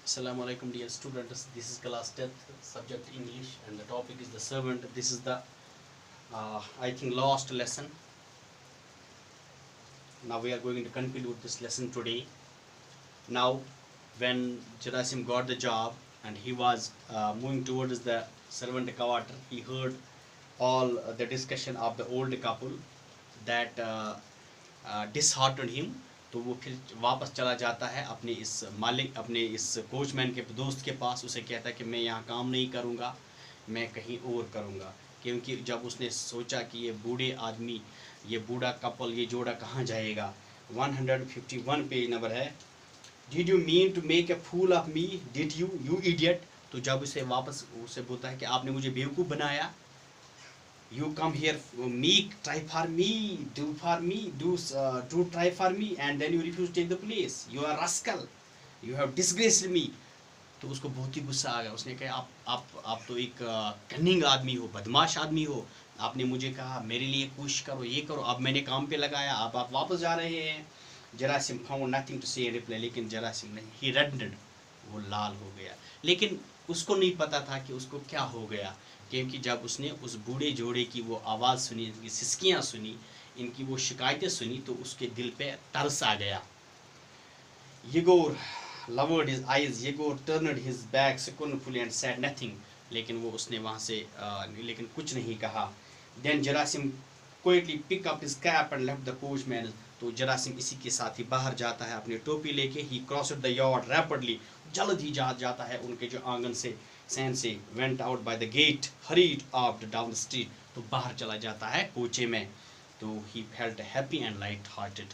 Assalamu alaikum dear students, this is class 10th, subject English, and the topic is the servant. This is the I think last lesson. Now we are going to conclude this lesson today. Now when Jarasim got the job and he was moving towards the servant quarter, he heard all the discussion of the old couple that disheartened him. तो वो फिर वापस चला जाता है अपने इस coachman के दोस्त के पास। उसे कहता है कि मैं यहाँ काम नहीं करूँगा, मैं कहीं और करूँगा। क्योंकि जब उसने सोचा कि ये बूढ़े आदमी, ये बूढ़ा कपल, ये जोड़ा कहाँ जाएगा। 151 पेज नंबर है। Did you mean to make a fool of me, did you idiot. तो जब उसे वापस उसे बोलता है कि आपने मुझे बेवकूफ़ बनाया। You come here, try for me, do try for me, and then you refuse to take the place. You are rascal. You have disgraced me. तो उसको बहुत ही गुस्सा आ गया। उसने कहा आप तो एक कन्निंग आदमी हो, बदमाश आदमी हो। आपने मुझे कहा मेरे लिए कोशिश करो, ये करो, अब मैंने काम पे लगाया, अब आप वापस जा रहे हैं। जरासिम फाउंड नथिंग टू से रिप्लाई, लेकिन जरासिम नहीं, ही रेडेड, वो लाल हो गया। लेकिन उसको नहीं पता था कि उसको क्या हो गया, क्योंकि जब उसने उस बूढ़े जोड़े की वो आवाज़ सुनी, इनकी सिसकियाँ सुनी, इनकी वो शिकायतें सुनी, तो उसके दिल पे तरस आ गया। Yegor lowered his eyes. Yegor turned his back scornfully and said nothing. लेकिन वो उसने वहाँ से लेकिन कुछ नहीं कहा। Then Jarasim quietly picked up his cap and left the coachman. तो जरासिम इसी के साथ ही बाहर जाता है अपनी टोपी लेके। He crossed the yard rapidly. जल्द ही जाता है उनके जो आंगन से, सैन से। Went out by the gate, hurried up down the street. तो बाहर चला जाता है कोचे में। तो he felt happy and light-hearted.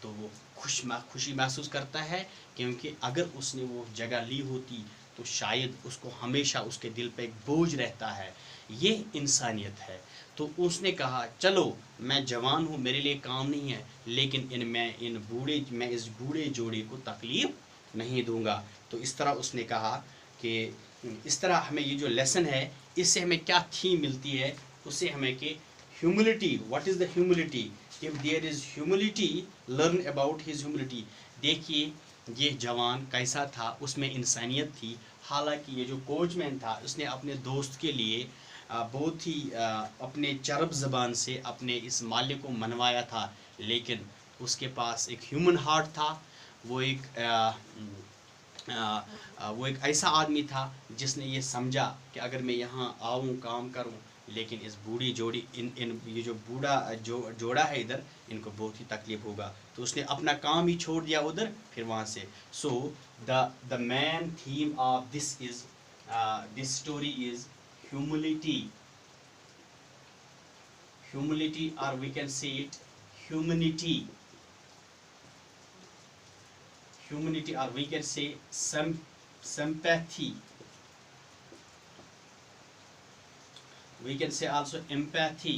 तो वो खुशी महसूस करता है, क्योंकि अगर उसने वो जगह ली होती तो शायद उसको हमेशा उसके दिल पे एक बोझ रहता है। ये इंसानियत है। तो उसने कहा चलो मैं जवान हूँ, मेरे लिए काम नहीं है, लेकिन मैं इस बूढ़े जोड़े को तकलीफ नहीं दूंगा। तो इस तरह उसने कहा कि इस तरह हमें ये जो लेसन है, इससे हमें क्या थीम मिलती है, उससे हमें कि humility, what is the humility, if there is humility learn about his humility. देखिए ये जवान कैसा था, उसमें इंसानियत थी। हालांकि ये जो कोचमैन था उसने अपने दोस्त के लिए बहुत ही अपने चरब ज़बान से अपने इस मालिक को मनवाया था, लेकिन उसके पास एक ह्यूमन हार्ट था। वो एक ऐसा आदमी था जिसने ये समझा कि अगर मैं यहाँ आऊँ काम करूँ, लेकिन इस बूढ़ी जोड़ी ये जो बूढ़ा जोड़ा है इधर, इनको बहुत ही तकलीफ होगा। तो उसने अपना काम ही छोड़ दिया उधर, फिर वहाँ से। So the main theme of this story is humility, और we can say it humanity, or we can say sympathy. We can say also empathy.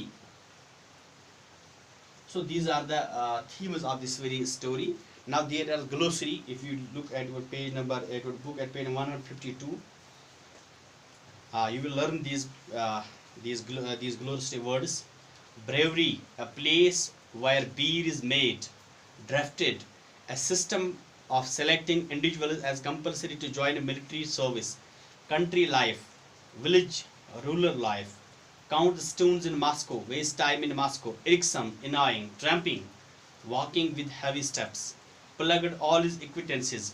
So these are the themes of this very story. Now there is glossary. If you look at your page number, at your book at page 152, you will learn these glossary words. Bravery, a place where beer is made. Drafted, a system of selecting individuals as compulsory to join a military service. Country life, village, rural life. Count the stones in Moscow, waste time in Moscow. Irksome, annoying, tramping, walking with heavy steps. Plugged all his acquaintances,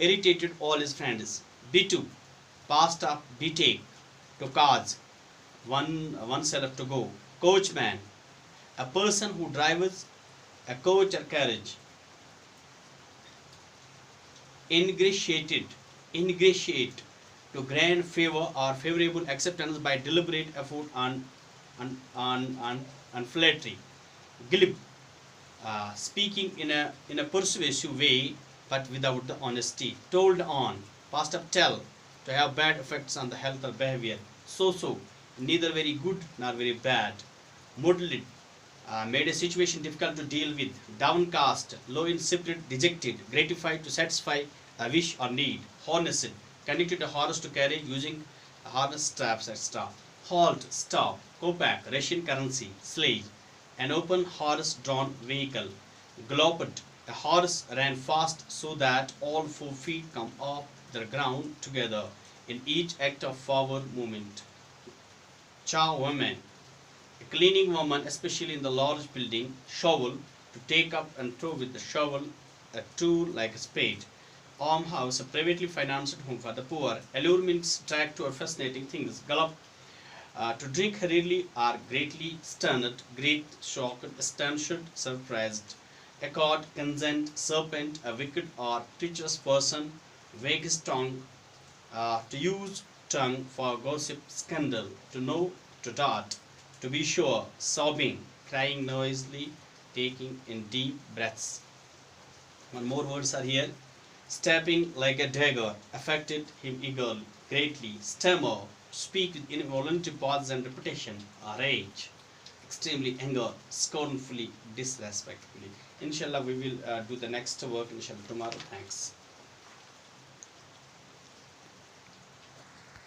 irritated all his friends. B2, passed up B-take, to cards, oneself to go. Coachman, a person who drives a coach or carriage. Ingratiate, to grant favor or favorable acceptance by deliberate effort and flattery. Glib, speaking in a persuasive way but without the honesty. Told on, past up tell, to have bad effects on the health or behavior. So, neither very good nor very bad. Muddled, made a situation difficult to deal with. Downcast, low in spirit, dejected, gratified to satisfy a wish or need. Harnessed, connected a horse to carry using harness straps, etc. Halt, stop. Kopak, Russian currency. Sledge, an open horse-drawn vehicle. Gloped, A horse ran fast so that all 4 feet come off the ground together in each act of forward movement. Chow women. A cleaning woman, especially in the large building, shovel to take up and throw with the shovel, a tool like a spade. Almhouse, a privately financed home for the poor. Allurements attract to are fascinating things. Gallop, to drink hurriedly are greatly stunned, great shocked, astonished, surprised. Accord, consent, serpent, a wicked or treacherous person. Vaguest tongue, to use tongue for gossip, scandal. To know, to dart. To be sure, sobbing, crying noisily, taking in deep breaths. One more words are here. Stepping like a dagger affected him eagerly, greatly. Stammer, speak with involuntary pause and repetition. Rage, extremely anger, scornfully, disrespectfully. Inshallah, we will do the next work inshallah tomorrow. Thanks.